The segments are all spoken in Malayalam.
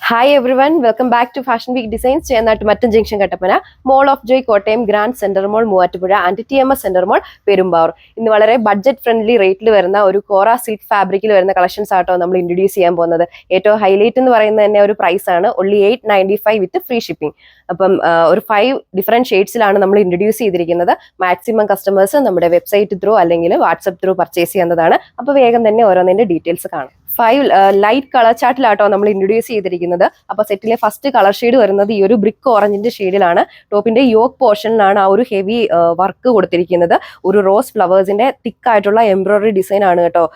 Hi everyone, welcome back to Fashion Week Designs. Cheyanattu Mattan Junction Kattapana, Mall of Joy Kottayam, Grand Center Mall Moovattupuzha and TMS Center Mall Perumbavoor. ഇന്ന് വളരെ ബഡ്ജറ്റ് ഫ്രണ്ട്ലി റേറ്റിൽ വരുന്ന ഒരു കോറ സിൽക്ക് ഫാബ്രിക്കിൽ വരുന്ന കളക്ഷൻസ് ആട്ടോ നമ്മൾ ഇൻട്രൊഡ്യൂസ് ചെയ്യാൻ പോകുന്നത്. ഏറ്റവും ഹൈലൈറ്റ് എന്ന് പറയുന്നത് തന്നെ ഒരു പ്രൈസ് ആണ്, only 895 വിത്ത് ഫ്രീ ഷിപ്പിംഗ്. അപ്പം ഒരു 5 ഡിഫറെന്റ് ഷെയ്ഡ്സിലാണ് നമ്മൾ ഇൻട്രൊഡ്യൂസ് ചെയ്തിരിക്കുന്നത്. മാക്സിമം കസ്റ്റമേഴ്സ് നമ്മുടെ വെബ്സൈറ്റ് ത്രൂ അല്ലെങ്കിൽ വാട്സ്ആപ്പ് ത്രൂ പർച്ചേസ് ചെയ്യുന്നതാണ്. അപ്പോൾ വേഗം തന്നെ ഓരോന്നിന്റെ ഡീറ്റെയിൽസ് കാണാം. 5 ലൈറ്റ് കളർ ചാർട്ടിലാട്ടോ നമ്മൾ ഇൻട്രൊഡ്യൂസ് ചെയ്തിരിക്കുന്നത്. അപ്പൊ സെറ്റിലെ ഫസ്റ്റ് കളർ ഷെയ്ഡ് വരുന്നത് ഈ ഒരു ബ്രിക്ക് ഓറഞ്ചിന്റെ ഷെയ്ഡിലാണ്. ടോപ്പിന്റെ യോക്ക് പോർഷനിലാണ് ആ ഒരു ഹെവി വർക്ക് കൊടുത്തിരിക്കുന്നത്. ഒരു റോസ് ഫ്ലവേഴ്സിന്റെ തിക്ക് ആയിട്ടുള്ള എംബ്രോയിഡറി ഡിസൈൻ ആണ് കേട്ടോ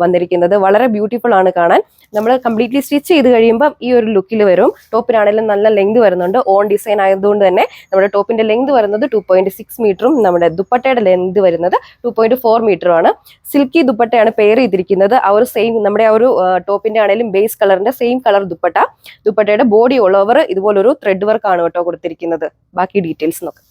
വന്നിരിക്കുന്നത്. വളരെ ബ്യൂട്ടിഫുൾ ആണ് കാണാൻ. നമ്മൾ കംപ്ലീറ്റ്ലി സ്റ്റിച്ച് ചെയ്ത് കഴിയുമ്പോൾ ഈ ഒരു ലുക്കിൽ വരും. ടോപ്പിനാണെങ്കിലും നല്ല ലെങ്ത് വരുന്നുണ്ട്. ഓൺ ഡിസൈൻ ആയതുകൊണ്ട് തന്നെ നമ്മുടെ ടോപ്പിന്റെ ലെങ്ത് വരുന്നത് 2.6 മീറ്ററും നമ്മുടെ ദുപ്പട്ടയുടെ ലെങ്ത് വരുന്നത് 2.4 മീറ്ററും ആണ്. സിൽക്കി ദുപ്പട്ടയാണ് പെയർ ചെയ്തിരിക്കുന്നത്. ആ ഒരു സെയിം നമ്മുടെ ആ ഒരു ടോപ്പിന്റെ ആണെങ്കിലും ബേസ് കളറിന്റെ സെയിം കളർ ദുപ്പട്ടയുടെ ബോഡി ഓൾ ഓവർ ഇതുപോലൊരു ത്രെഡ് വർക്ക് ആണ് കേട്ടോ കൊടുത്തിരിക്കുന്നത്. ബാക്കി ഡീറ്റെയിൽസ് നോക്കാം.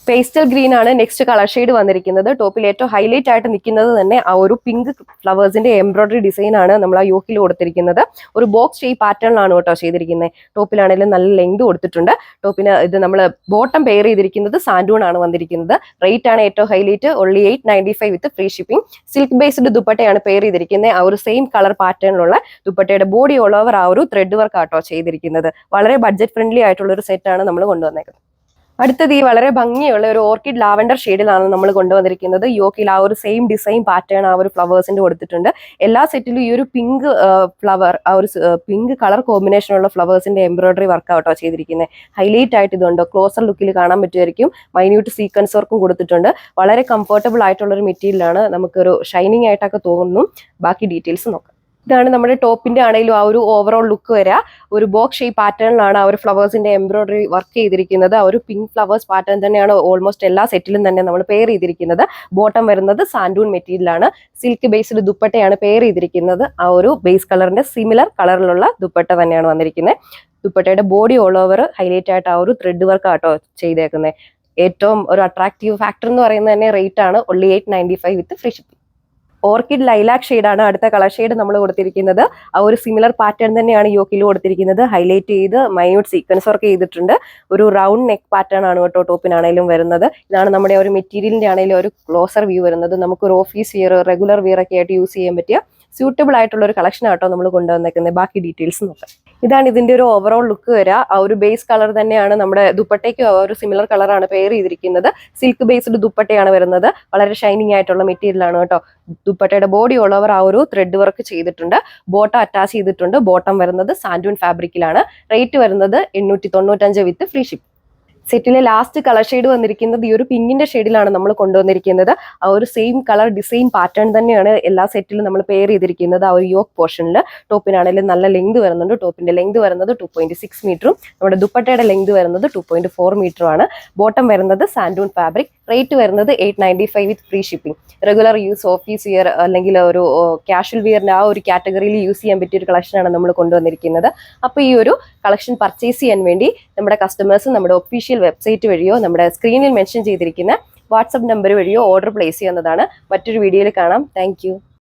പേസ്റ്റൽ ഗ്രീൻ ആണ് നെക്സ്റ്റ് കളർ ഷെയ്ഡ് വന്നിരിക്കുന്നത്. ടോപ്പിൽ ഏറ്റവും ഹൈലൈറ്റ് ആയിട്ട് നിൽക്കുന്നത് തന്നെ ആ ഒരു പിങ്ക് ഫ്ലവേഴ്സിന്റെ എംബ്രോയിഡറി ഡിസൈൻ ആണ് നമ്മൾ ആ യോക്കിൽ കൊടുത്തിരിക്കുന്നത്. ഒരു ബോക്സ് ഷേപ്പ് പാറ്റേണിലാണ് കേട്ടോ ചെയ്തിരിക്കുന്നത്. ടോപ്പിലാണെങ്കിലും നല്ല ലെങ്ത് കൊടുത്തിട്ടുണ്ട്. ടോപ്പിന് ഇത് നമ്മൾ ബോട്ടം പെയർ ചെയ്തിരിക്കുന്നത് സാൻഡൂൺ ആണ് വന്നിരിക്കുന്നത്. റേറ്റ് ആണ് ഏറ്റവും highlight, only 895 with free shipping. Silk based ദുപ്പട്ടയാണ് പെയർ ചെയ്തിരിക്കുന്നത്. ആ ഒരു സെയിം കളർ പാറ്റേണിലുള്ള ദുപ്പട്ടയുടെ ബോഡി ഓൾ ഓവർ ആ ഒരു ത്രെഡ് വർക്ക് ആട്ടോ ചെയ്തിരിക്കുന്നത്. വളരെ ബഡ്ജറ്റ് ഫ്രണ്ട്ലി ആയിട്ടുള്ള ഒരു സെറ്റ് ആണ് നമ്മൾ കൊണ്ടുവന്നേക്കുന്നത്. അടുത്തത് ഈ വളരെ ഭംഗിയുള്ള ഒരു ഓർക്കിഡ് ലാവൻഡർ ഷെയ്ഡിലാണ് നമ്മൾ കൊണ്ടുവന്നിരിക്കുന്നത്. യോക്കിൽ ആ ഒരു സെയിം ഡിസൈൻ പാറ്റേൺ ആ ഒരു ഫ്ലവേഴ്സിന്റെ കൊടുത്തിട്ടുണ്ട്. എല്ലാ സെറ്റിലും ഈ ഒരു പിങ്ക് ഫ്ലവർ ആ ഒരു പിങ്ക് കളർ കോമ്പിനേഷനുള്ള ഫ്ലവേഴ്സിന്റെ എംബ്രോയിഡറി വർക്ക് ആട്ടോ ചെയ്തിരിക്കുന്നത്. ഹൈലൈറ്റ് ആയിട്ട് ഇതുണ്ടോ ക്ലോസർ ലുക്കിൽ കാണാൻ പറ്റുമായിരിക്കും. മൈന്യൂട്ട് സീക്വൻസ് വർക്കും കൊടുത്തിട്ടുണ്ട്. വളരെ കംഫർട്ടബിൾ ആയിട്ടുള്ള ഒരു മെറ്റീരിയലാണ്. നമുക്കൊരു ഷൈനിങ് ആയിട്ടൊക്കെ തോന്നുന്നു. ബാക്കി ഡീറ്റെയിൽസ് നോക്കാം. ഇതാണ് നമ്മുടെ ടോപ്പിന്റെ ആണെങ്കിലും ആ ഒരു ഓവറോൾ ലുക്ക് വരിക. ഒരു ബോക്സ് ഷേപ്പ് പാറ്റേണിലാണ് ആ ഒരു ഫ്ലവേഴ്സിന്റെ എംബ്രോയിഡറി വർക്ക് ചെയ്തിരിക്കുന്നത്. ആ ഒരു പിങ്ക് ഫ്ലവേഴ്സ് പാറ്റേൺ തന്നെയാണ് ഓൾമോസ്റ്റ് എല്ലാ സെറ്റിലും തന്നെ നമ്മൾ പെയർ ചെയ്തിരിക്കുന്നത്. ബോട്ടം വരുന്നത് സാൻഡൂൺ മെറ്റീരിയലാണ്. സിൽക്ക് ബേസ്ഡ് ദുപ്പട്ടയാണ് പെയർ ചെയ്തിരിക്കുന്നത്. ആ ഒരു ബേസ് കളറിന്റെ സിമിലർ കളറിലുള്ള ദുപ്പട്ട തന്നെയാണ് വന്നിരിക്കുന്നത്. ദുപ്പട്ടയുടെ ബോഡി ഓൾ ഓവർ ഹൈലൈറ്റ് ആയിട്ട് ആ ഒരു ത്രെഡ് വർക്ക് ആട്ടോ ചെയ്തേക്കുന്നത്. ഏറ്റവും ഒരു അട്രാക്റ്റീവ് ഫാക്ടർ എന്ന് പറയുന്നത് തന്നെ റേറ്റ് ആണ്, only 895 with free shipping. Orchid lilac ഷെയ്ഡാണ് അടുത്ത കളർ ഷെയ്ഡ് നമ്മൾ കൊടുത്തിരിക്കുന്നത്. ആ ഒരു സിമിലർ പാറ്റേൺ തന്നെയാണ് യോക്കിൽ കൊടുത്തിരിക്കുന്നത്. ഹൈലൈറ്റ് ചെയ്ത് മൈന്യൂട്ട് സീക്വൻസ് വർക്ക് ചെയ്തിട്ടുണ്ട്. ഒരു റൗണ്ട് നെക്ക് പാറ്റേൺ ആണ് കേട്ടോ ടോപ്പിനാണെങ്കിലും വരുന്നത്. ഇതാണ് നമ്മുടെ ഒരു മെറ്റീരിയലിന്റെ ആണെങ്കിലും ഒരു ക്ലോസർ വ്യൂ വരുന്നത്. നമുക്കൊരു ഓഫീസ് വിയർ റെഗുലർ വിയർ ഒക്കെ ആയിട്ട് യൂസ് ചെയ്യാൻ പറ്റിയ സ്യൂട്ടബിൾ ആയിട്ടുള്ള ഒരു കളക്ഷൻ ആട്ടോ നമ്മൾ കൊണ്ടുവന്നേക്കുന്നത്. ബാക്കി ഡീറ്റെയിൽസ് നോക്കാം. ഇതാണ് ഇതിന്റെ ഒരു ഓവറോൾ ലുക്ക് വരിക. ആ ഒരു ബേസ് കളർ തന്നെയാണ് നമ്മുടെ ദുപ്പട്ടയ്ക്ക് ആ ഒരു സിമിലർ കളറാണ് പെയർ ചെയ്തിരിക്കുന്നത്. സിൽക്ക് ബേസ്ഡ് ദുപ്പട്ടയാണ് വരുന്നത്. വളരെ ഷൈനിങ് ആയിട്ടുള്ള മെറ്റീരിയൽ ആണ് കേട്ടോ. ദുപ്പട്ടയുടെ ബോഡി ഓൾ ഓവർ ആ ഒരു ത്രെഡ് വർക്ക് ചെയ്തിട്ടുണ്ട്. ബോട്ടം അറ്റാച്ച് ചെയ്തിട്ടുണ്ട്. ബോട്ടം വരുന്നത് സാൻഡൂൺ ഫാബ്രിക്കിലാണ്. റേറ്റ് വരുന്നത് 895 വിത്ത് ഫ്രീ ഷിപ്പ്. സെറ്റിലെ ലാസ്റ്റ് കളർ ഷെയ്ഡ് വന്നിരിക്കുന്നത് ഈ ഒരു പിങ്കിന്റെ ഷെയ്ഡിലാണ് നമ്മൾ കൊണ്ടുവന്നിരിക്കുന്നത്. ആ ഒരു സെയിം കളർ ഡിസൈൻ പാറ്റേൺ തന്നെയാണ് എല്ലാ സെറ്റിലും നമ്മൾ പെയർ ചെയ്തിരിക്കുന്നത്. ആ ഒരു യോക്ക് പോർഷനിൽ ടോപ്പിനാണെങ്കിലും നല്ല ലെങ്ത് വരുന്നുണ്ട്. ടോപ്പിന്റെ ലെങ്ത് വരുന്നത് 2.6 മീറ്ററും നമ്മുടെ ദുപ്പട്ടയുടെ ലെങ്ത് വരുന്നത് 2.4 മീറ്ററുമാണ്. ബോട്ടം വരുന്നത് സാൻഡൂൺ ഫാബ്രിക്. റേറ്റ് വരുന്നത് 895 with free shipping. Regular use, office wear അല്ലെങ്കിൽ ഒരു കാഷ്വൽ വിയറിന്റെ ആ ഒരു കാറ്റഗറിയിൽ യൂസ് ചെയ്യാൻ പറ്റിയ ഒരു കളക്ഷനാണ് നമ്മൾ കൊണ്ടുവന്നിരിക്കുന്നത്. അപ്പോൾ ഈ ഒരു കളക്ഷൻ പർച്ചേസ് ചെയ്യാൻ വേണ്ടി നമ്മുടെ കസ്റ്റമേഴ്സ് നമ്മുടെ ഒഫീഷ്യൽ വെബ്സൈറ്റ് വഴിയോ നമ്മുടെ സ്ക്രീനിൽ മെൻഷൻ ചെയ്തിരിക്കുന്ന വാട്സ്ആപ്പ് നമ്പർ വഴിയോ ഓർഡർ പ്ലേസ് ചെയ്യുന്നതാണ്. മറ്റൊരു വീഡിയോയിൽ കാണാം. താങ്ക്